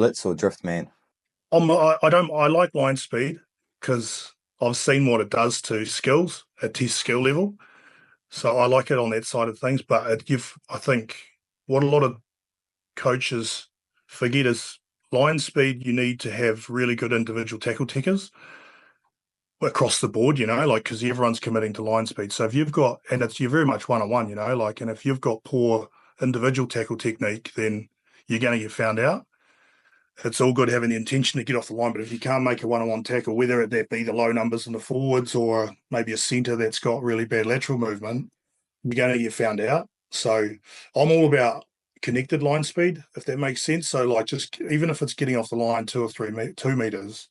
blitz or drift man? I like line speed because I've seen what it does to skills at test skill level. So I like it on that side of things. But I think what a lot of coaches forget is line speed. You need to have really good individual tackle takers across the board, because everyone's committing to line speed. So if you've got, and you're very much one-on-one, and if you've got poor individual tackle technique, then you're going to get found out. It's all good having the intention to get off the line, but if you can't make a one-on-one tackle, whether that be the low numbers in the forwards or maybe a centre that's got really bad lateral movement, you're going to get found out. So I'm all about connected line speed, if that makes sense. So just even if it's getting off the line 2 meters,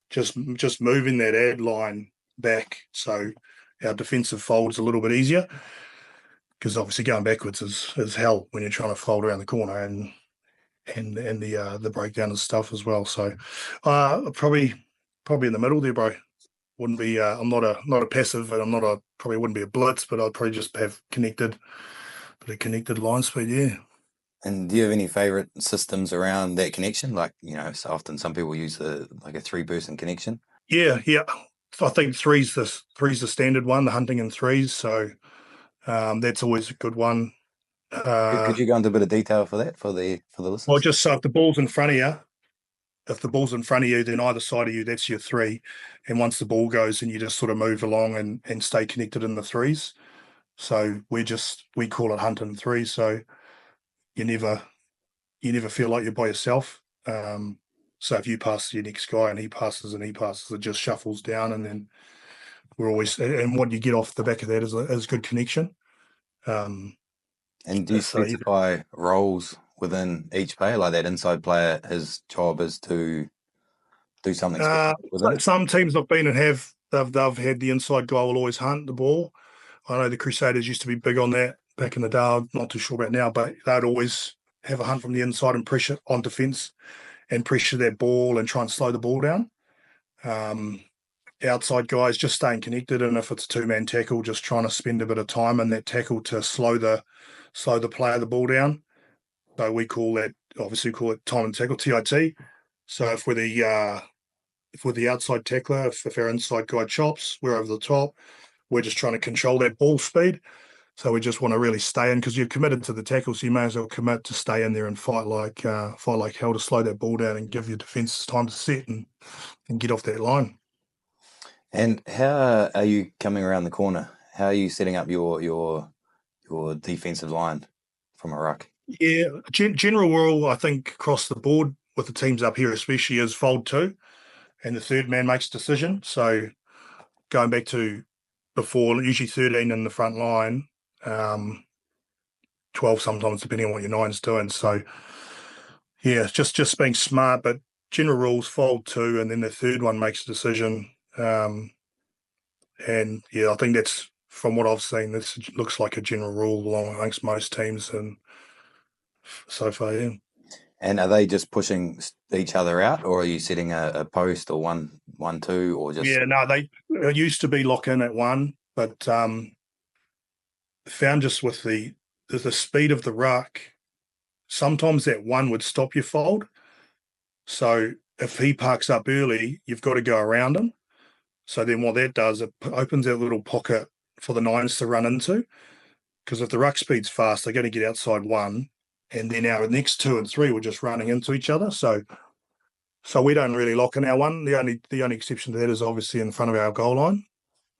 just moving that ad line back so our defensive fold's a little bit easier, because obviously going backwards is hell when you're trying to fold around the corner and the breakdown and stuff as well. So probably in the middle there, bro. Wouldn't be I'm not a passive, and probably wouldn't be a blitz, but I'd probably just have connected line speed, yeah. And do you have any favorite systems around that connection? So often some people use a 3-person connection. Yeah. I think three's the standard one, the hunting in threes. So that's always a good one. Could you go into a bit of detail for that for the listeners? Well, just so if the ball's in front of you, then either side of you, that's your three. And once the ball goes, and you just sort of move along and stay connected in the threes. So we call it hunting threes. So you never feel like you're by yourself. So if you pass to your next guy and he passes, it just shuffles down, and then and what you get off the back of that is good connection. And do you specify roles within each player? Like that inside player, his job is to do something specific within it? Some teams I've been and they've had the inside guy will always hunt the ball. I know the Crusaders used to be big on that back in the day. I'm not too sure about now, but they'd always have a hunt from the inside and pressure on defence and pressure that ball and try and slow the ball down. Outside guys just staying connected, and if it's a 2-man tackle, just trying to spend a bit of time in that tackle to slow the player the ball down. So we call it time and tackle, TIT. So if we're the outside tackler, if our inside guy chops, we're over the top. We're just trying to control that ball speed. So we just want to really stay in, because you're committed to the tackle, so you may as well commit to stay in there and fight like hell to slow that ball down and give your defence time to set and get off that line. And how are you coming around the corner? How are you setting up your defensive line from a ruck? Yeah, general rule, I think, across the board with the teams up here especially, is fold 2, and the third man makes a decision. So going back to before, usually 13 in the front line, 12 sometimes, depending on what your nine's doing. So yeah, just being smart, but general rules, fold 2, and then the third one makes a decision. And yeah, I think that's, from what I've seen, this looks like a general rule along amongst most teams, and so far, yeah. And are they just pushing each other out, or are you setting a post or 1-2, or just? Yeah, no, they used to be lock in at 1, but found just with the speed of the ruck, sometimes that 1 would stop your fold. So if he parks up early, you've got to go around him. So then what that does, it opens that little pocket for the 9s to run into, because if the ruck speed's fast, they're going to get outside 1, and then our next 2 and 3 were just running into each other. So we don't really lock in our 1. The only exception to that is obviously in front of our goal line.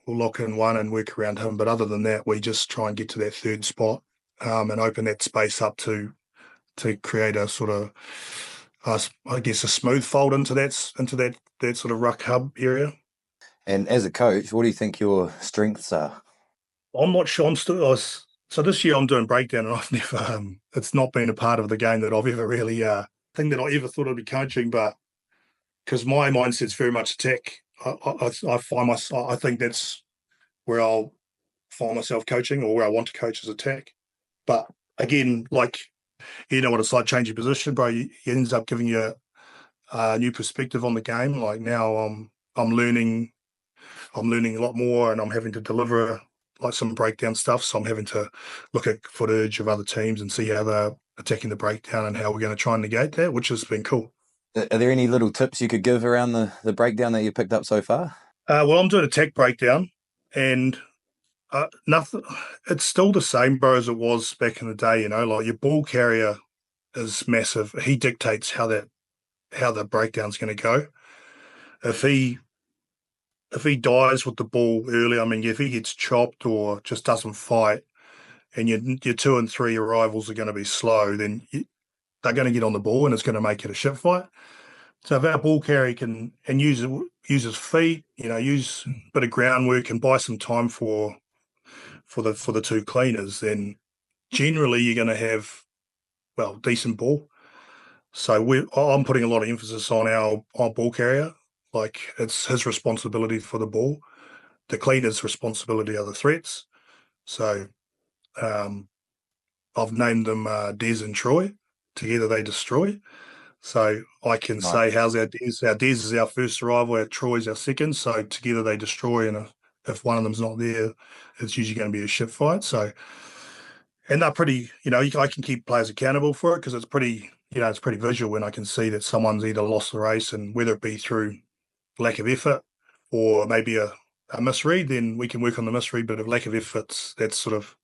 We'll lock in 1 and work around him. But other than that, we just try and get to that third spot and open that space up to create a sort of, I guess, a smooth fold into that sort of ruck hub area. And as a coach, what do you think your strengths are? I'm not sure. So this year I'm doing breakdown, and I've never, it's not been a part of the game that I've ever really, thing that I ever thought I'd be coaching, but because my mindset's very much attack, I think that's where I'll find myself coaching, or where I want to coach, is attack. But again, what it's like changing position, bro. It ends up giving you a new perspective on the game. Like now I'm learning a lot more, and I'm having to deliver some breakdown stuff. So I'm having to look at footage of other teams and see how they're attacking the breakdown and how we're going to try and negate that, which has been cool. Are there any little tips you could give around the breakdown that you picked up so far? Well, I'm doing a tech breakdown, and nothing. It's still the same, bro, as it was back in the day. Like your ball carrier is massive. He dictates how the breakdown's going to go. If he dies with the ball early, I mean, if he gets chopped or just doesn't fight, and your 2 and 3 arrivals are going to be slow, then they're going to get on the ball, and it's going to make it a shit fight. So if our ball carrier can and use his feet, use a bit of groundwork and buy some time for the two cleaners, then generally you're going to have decent ball. So I'm putting a lot of emphasis on our ball carrier. Like it's his responsibility for the ball. The cleaner's responsibility are the threats. So I've named them Des and Troy. Together they destroy. So I can say, how's our Des? Our Des is our first arrival, our Troy's our second. So together they destroy, and if one of them's not there, it's usually going to be a shit fight. So, and they're pretty, I can keep players accountable for it because it's pretty, it's pretty visual when I can see that someone's either lost the race, and whether it be through lack of effort or maybe a misread, then we can work on the misread. But if lack of effort, that's sort of,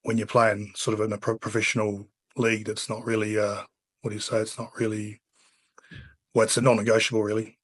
when you're playing sort of in a professional league, that's not really, what do you say? It's not really, well, it's a non-negotiable, really.